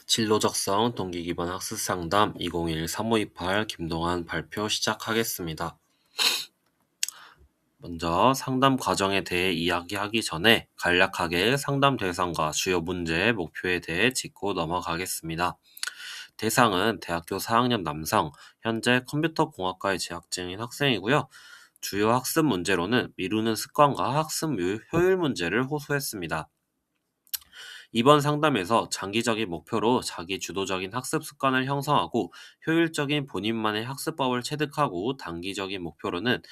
진로 적성 동기 기반 학습 상담 2021-3528 김동환 발표 시작하겠습니다. 먼저 상담 과정에 대해 이야기하기 전에 간략하게 상담 대상과 주요 문제, 목표에 대해 짚고 넘어가겠습니다. 대상은 대학교 4학년 남성, 현재 컴퓨터 공학과에 재학 중인 학생이고요. 주요 학습 문제로는 미루는 습관과 학습 효율 문제를 호소했습니다. 이번 상담에서 장기적인 목표로 자기 주도적인 학습 습관을 형성하고 효율적인 본인만의 학습법을 체득하고, 단기적인 목표로는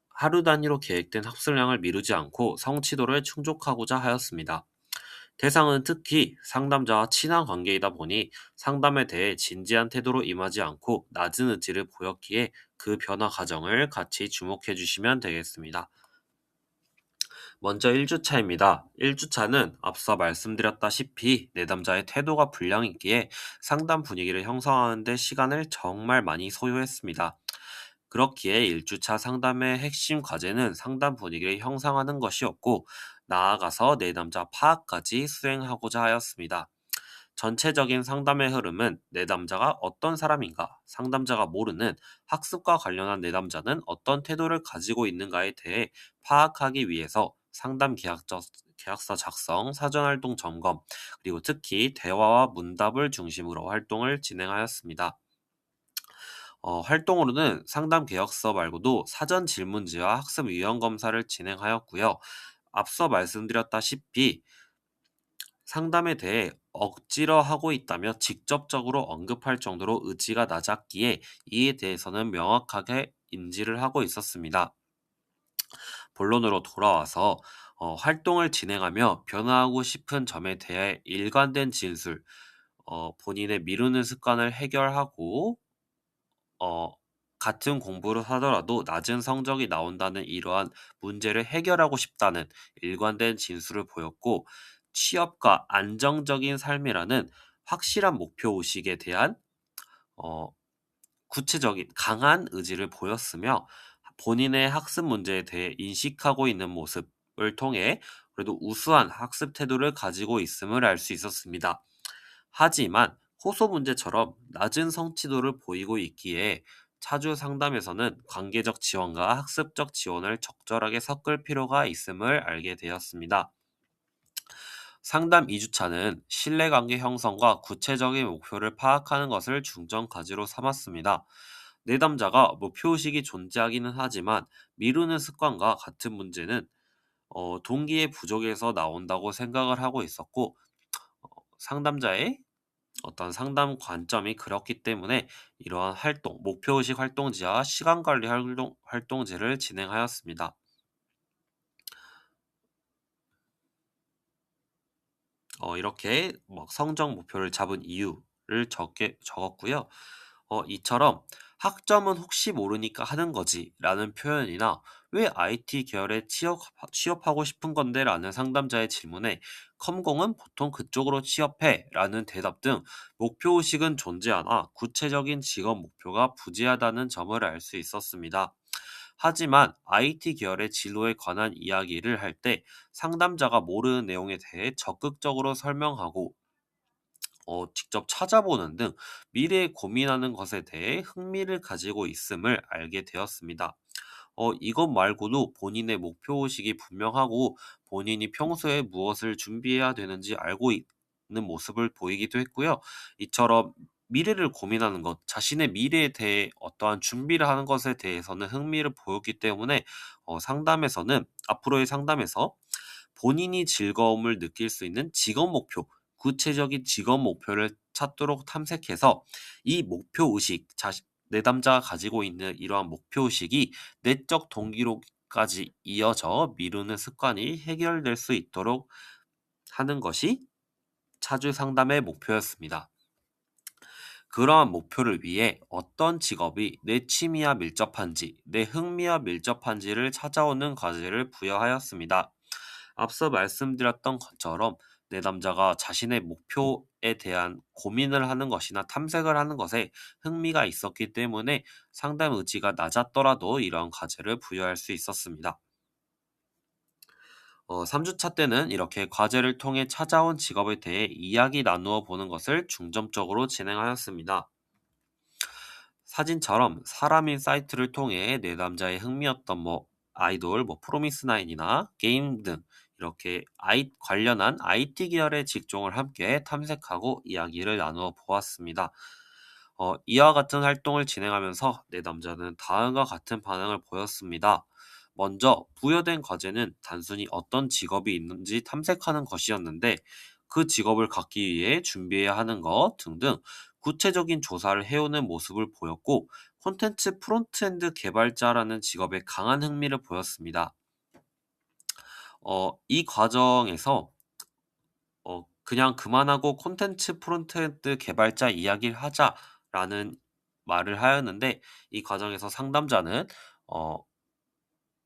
하루 단위로 계획된 학습량을 미루지 않고 성취도를 충족하고자 하였습니다. 대상은 특히 상담자와 친한 관계이다 보니 상담에 대해 진지한 태도로 임하지 않고 낮은 의지를 보였기에 그 변화 과정을 같이 주목해 주시면 되겠습니다. 먼저 1주차입니다. 1주차는 앞서 말씀드렸다시피 내담자의 태도가 불량했기에 상담 분위기를 형성하는 데 시간을 정말 많이 소요했습니다. 그렇기에 1주차 상담의 핵심 과제는 상담 분위기를 형성하는 것이었고, 나아가서 내담자 파악까지 수행하고자 하였습니다. 전체적인 상담의 흐름은 내담자가 어떤 사람인가, 상담자가 모르는 학습과 관련한 내담자는 어떤 태도를 가지고 있는가에 대해 파악하기 위해서 상담 계약서 작성, 사전활동 점검, 그리고 특히 대화와 문답을 중심으로 활동을 진행하였습니다. 활동으로는 상담 계약서 말고도 사전 질문지와 학습 유형 검사를 진행하였고요. 앞서 말씀드렸다시피 상담에 대해 억지로 하고 있다며 직접적으로 언급할 정도로 의지가 낮았기에 이에 대해서는 명확하게 인지를 하고 있었습니다. 본론으로 돌아와서 활동을 진행하며 변화하고 싶은 점에 대해 일관된 진술, 본인의 미루는 습관을 해결하고, 어, 같은 공부를 하더라도 낮은 성적이 나온다는 이러한 문제를 해결하고 싶다는 일관된 진술을 보였고, 취업과 안정적인 삶이라는 확실한 목표의식에 대한 어, 구체적인 강한 의지를 보였으며, 본인의 학습 문제에 대해 인식하고 있는 모습을 통해 그래도 우수한 학습 태도를 가지고 있음을 알 수 있었습니다. 하지만 호소 문제처럼 낮은 성취도를 보이고 있기에 차주 상담에서는 관계적 지원과 학습적 지원을 적절하게 섞을 필요가 있음을 알게 되었습니다. 상담 2주차는 신뢰관계 형성과 구체적인 목표를 파악하는 것을 중점 과제로 삼았습니다. 내담자가 목표의식이 존재하기는 하지만 미루는 습관과 같은 문제는 동기의 부족에서 나온다고 생각을 하고 있었고, 상담자의 어떤 상담 관점이 그렇기 때문에 이러한 활동, 목표의식 활동지와 시간관리 활동지를 진행하였습니다. 이렇게 성적 목표를 잡은 이유를 적었고요. 이처럼 학점은 혹시 모르니까 하는 거지 라는 표현이나 왜 IT 계열에 취업하고 싶은 건데 라는 상담자의 질문에 컴공은 보통 그쪽으로 취업해 라는 대답 등 목표의식은 존재하나 구체적인 직업 목표가 부재하다는 점을 알 수 있었습니다. 하지만 IT 계열의 진로에 관한 이야기를 할 때 상담자가 모르는 내용에 대해 적극적으로 설명하고, 직접 찾아보는 등 미래에 고민하는 것에 대해 흥미를 가지고 있음을 알게 되었습니다. 이것 말고도 본인의 목표의식이 분명하고 본인이 평소에 무엇을 준비해야 되는지 알고 있는 모습을 보이기도 했고요. 이처럼 미래를 고민하는 것, 자신의 미래에 대해 어떠한 준비를 하는 것에 대해서는 흥미를 보였기 때문에 상담에서는 앞으로의 상담에서 본인이 즐거움을 느낄 수 있는 직업 목표, 구체적인 직업 목표를 찾도록 탐색해서 이 목표의식, 내담자가 가지고 있는 이러한 목표의식이 내적 동기로까지 이어져 미루는 습관이 해결될 수 있도록 하는 것이 차주 상담의 목표였습니다. 그러한 목표를 위해 어떤 직업이 내 취미와 밀접한지, 내 흥미와 밀접한지를 찾아오는 과제를 부여하였습니다. 앞서 말씀드렸던 것처럼 내담자가 자신의 목표에 대한 고민을 하는 것이나 탐색을 하는 것에 흥미가 있었기 때문에 상담 의지가 낮았더라도 이러한 과제를 부여할 수 있었습니다. 3주차 때는 이렇게 과제를 통해 찾아온 직업에 대해 이야기 나누어 보는 것을 중점적으로 진행하였습니다. 사진처럼 사람인 사이트를 통해 내담자의 흥미였던 아이돌, 프로미스나인이나 게임 등 이렇게 관련한 IT 계열의 직종을 함께 탐색하고 이야기를 나누어 보았습니다. 이와 같은 활동을 진행하면서 내담자는 다음과 같은 반응을 보였습니다. 먼저 부여된 과제는 단순히 어떤 직업이 있는지 탐색하는 것이었는데 그 직업을 갖기 위해 준비해야 하는 것 등등 구체적인 조사를 해오는 모습을 보였고 콘텐츠 프론트엔드 개발자라는 직업에 강한 흥미를 보였습니다. 이 과정에서 그냥 그만하고 콘텐츠 프론트엔드 개발자 이야기를 하자라는 말을 하였는데 이 과정에서 상담자는 어,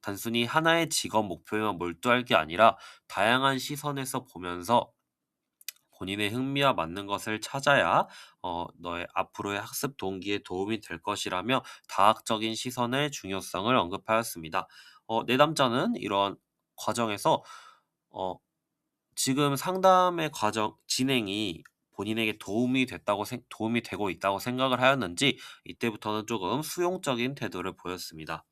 단순히 하나의 직업 목표에만 몰두할 게 아니라 다양한 시선에서 보면서 본인의 흥미와 맞는 것을 찾아야 너의 앞으로의 학습 동기에 도움이 될 것이라며 다학적인 시선의 중요성을 언급하였습니다. 내담자는 이런 과정에서 어, 지금 상담의 과정 진행이 본인에게 도움이 되고 있다고 생각을 하였는지 이때부터는 조금 수용적인 태도를 보였습니다.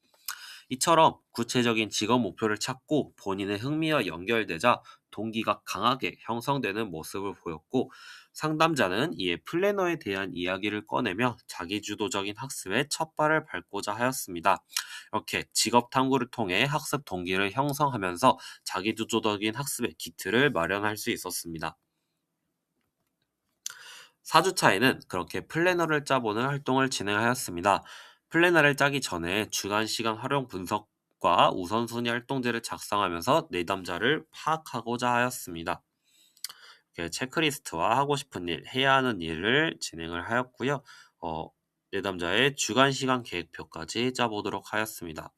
이처럼 구체적인 직업 목표를 찾고 본인의 흥미와 연결되자 동기가 강하게 형성되는 모습을 보였고 상담자는 이에 플래너에 대한 이야기를 꺼내며 자기주도적인 학습에 첫 발을 밟고자 하였습니다. 이렇게 직업 탐구를 통해 학습 동기를 형성하면서 자기주도적인 학습의 기틀을 마련할 수 있었습니다. 4주차에는 그렇게 플래너를 짜보는 활동을 진행하였습니다. 플래너를 짜기 전에 주간 시간 활용 분석과 우선순위 활동들을 작성하면서 내담자를 파악하고자 하였습니다. 이렇게 체크리스트와 하고 싶은 일, 해야 하는 일을 진행을 하였고요. 내담자의 주간 시간 계획표까지 짜보도록 하였습니다.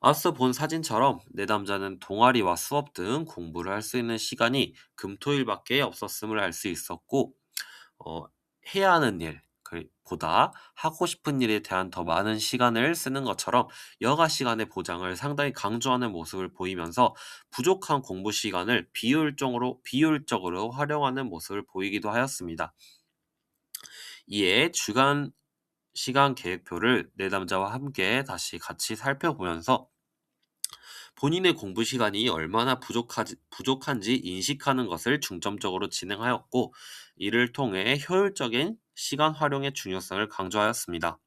앞서 본 사진처럼 내담자는 동아리와 수업 등 공부를 할 수 있는 시간이 금토일밖에 없었음을 알 수 있었고 어, 해야 하는 보다 하고 싶은 일에 대한 더 많은 시간을 쓰는 것처럼 여가 시간의 보장을 상당히 강조하는 모습을 보이면서 부족한 공부 시간을 비효율적으로 활용하는 모습을 보이기도 하였습니다. 이에 주간 시간 계획표를 내담자와 함께 다시 같이 살펴보면서 본인의 공부 시간이 얼마나 부족한지 인식하는 것을 중점적으로 진행하였고, 이를 통해 효율적인 시간 활용의 중요성을 강조하였습니다.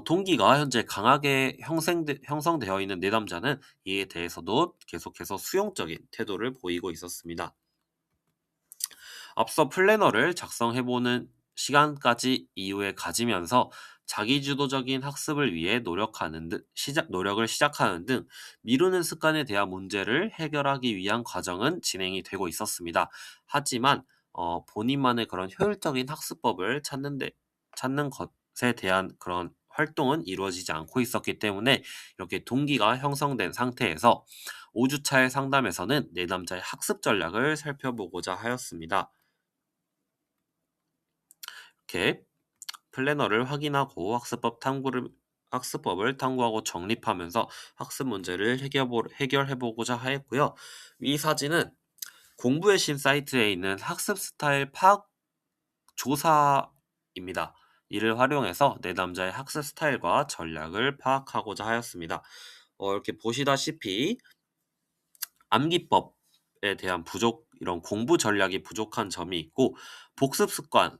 동기가 현재 강하게 형성되어 있는 내담자는 이에 대해서도 계속해서 수용적인 태도를 보이고 있었습니다. 앞서 플래너를 작성해보는 시간까지 이후에 가지면서 자기주도적인 학습을 위해 노력을 시작하는 등 미루는 습관에 대한 문제를 해결하기 위한 과정은 진행이 되고 있었습니다. 하지만 본인만의 그런 효율적인 학습법을 찾는 것에 대한 그런 활동은 이루어지지 않고 있었기 때문에 이렇게 동기가 형성된 상태에서 5주차의 상담에서는 내담자의 학습 전략을 살펴보고자 하였습니다. 이렇게 플래너를 확인하고 학습법을 탐구하고 정립하면서 학습 문제를 해결해보고자 하였고요. 이 사진은 공부의 신 사이트에 있는 학습 스타일 파악 조사입니다. 이를 활용해서 내담자의 학습 스타일과 전략을 파악하고자 하였습니다. 이렇게 보시다시피 암기법에 대한 이런 공부 전략이 부족한 점이 있고 복습 습관이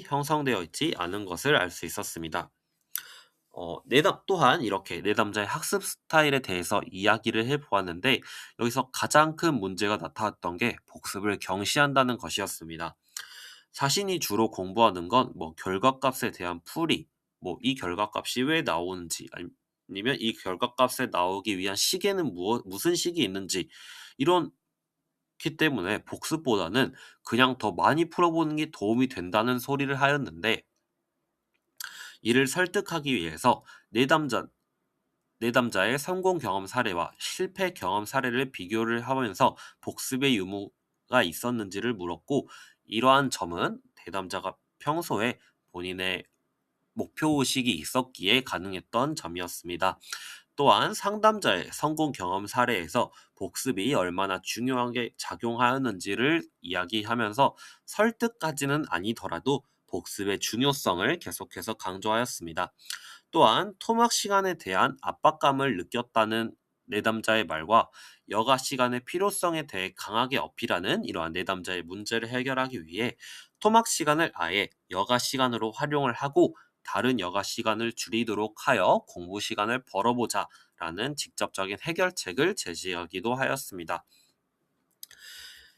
형성되어 있지 않은 것을 알 수 있었습니다. 또한 이렇게 내담자의 학습 스타일에 대해서 이야기를 해보았는데 여기서 가장 큰 문제가 나타났던 게 복습을 경시한다는 것이었습니다. 자신이 주로 공부하는 건 결과값에 대한 풀이, 이 결과값이 왜 나오는지 아니면 이 결과값에 나오기 위한 시계는 무슨 식이 있는지 이렇기 때문에 복습보다는 그냥 더 많이 풀어보는 게 도움이 된다는 소리를 하였는데 이를 설득하기 위해서 내담자 내담자의 성공 경험 사례와 실패 경험 사례를 비교를 하면서 복습의 유무가 있었는지를 물었고 이러한 점은 내담자가 평소에 본인의 목표의식이 있었기에 가능했던 점이었습니다. 또한 상담자의 성공 경험 사례에서 복습이 얼마나 중요하게 작용하였는지를 이야기하면서 설득까지는 아니더라도 복습의 중요성을 계속해서 강조하였습니다. 또한 토막 시간에 대한 압박감을 느꼈다는 내담자의 말과 여가 시간의 필요성에 대해 강하게 어필하는 이러한 내담자의 문제를 해결하기 위해 토막 시간을 아예 여가 시간으로 활용을 하고 다른 여가 시간을 줄이도록 하여 공부 시간을 벌어보자 라는 직접적인 해결책을 제시하기도 하였습니다.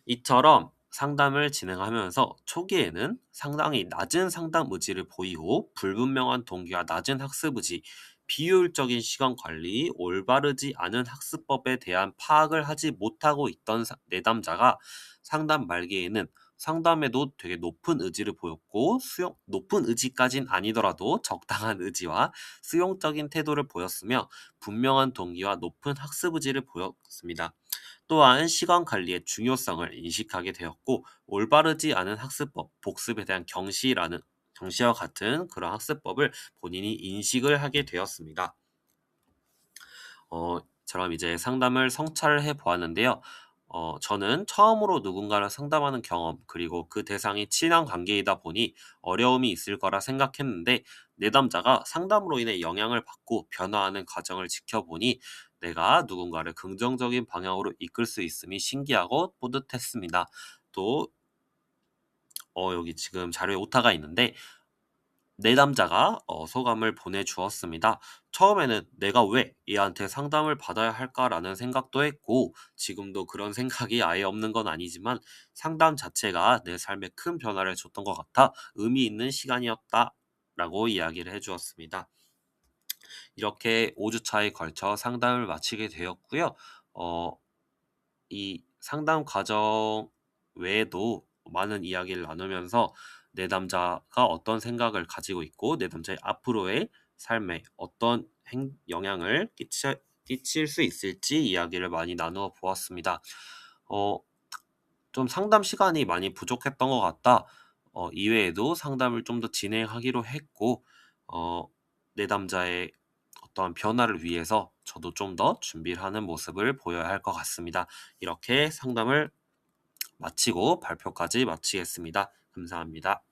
이처럼 상담을 진행하면서 초기에는 상당히 낮은 상담 의지를 보이고 불분명한 동기와 낮은 학습 의지, 비효율적인 시간 관리, 올바르지 않은 학습법에 대한 파악을 하지 못하고 있던 내담자가 상담 말기에는 상담에도 되게 높은 의지를 보였고 높은 의지까진 아니더라도 적당한 의지와 수용적인 태도를 보였으며 분명한 동기와 높은 학습 의지를 보였습니다. 또한 시간 관리의 중요성을 인식하게 되었고 올바르지 않은 학습법, 복습에 대한 경시와 같은 그런 학습법을 본인이 인식을 하게 되었습니다. 저럼 이제 상담을 성찰해 보았는데요. 저는 처음으로 누군가를 상담하는 경험, 그리고 그 대상이 친한 관계이다 보니 어려움이 있을 거라 생각했는데, 내담자가 상담으로 인해 영향을 받고 변화하는 과정을 지켜보니 내가 누군가를 긍정적인 방향으로 이끌 수 있음이 신기하고 뿌듯했습니다. 또, 여기 지금 자료에 오타가 있는데, 내담자가 소감을 보내주었습니다. 처음에는 내가 왜 얘한테 상담을 받아야 할까라는 생각도 했고 지금도 그런 생각이 아예 없는 건 아니지만 상담 자체가 내 삶에 큰 변화를 줬던 것 같아 의미 있는 시간이었다라고 이야기를 해주었습니다. 이렇게 5주차에 걸쳐 상담을 마치게 되었고요. 어, 이 상담 과정 외에도 많은 이야기를 나누면서 내담자가 어떤 생각을 가지고 있고 내담자의 앞으로의 삶에 어떤 영향을 끼칠 수 있을지 이야기를 많이 나누어 보았습니다. 어, 좀 상담 시간이 많이 부족했던 것 같다. 이외에도 상담을 좀 더 진행하기로 했고, 내담자의 어떠한 변화를 위해서 저도 좀 더 준비를 하는 모습을 보여야 할 것 같습니다. 이렇게 상담을 마치고 발표까지 마치겠습니다. 감사합니다.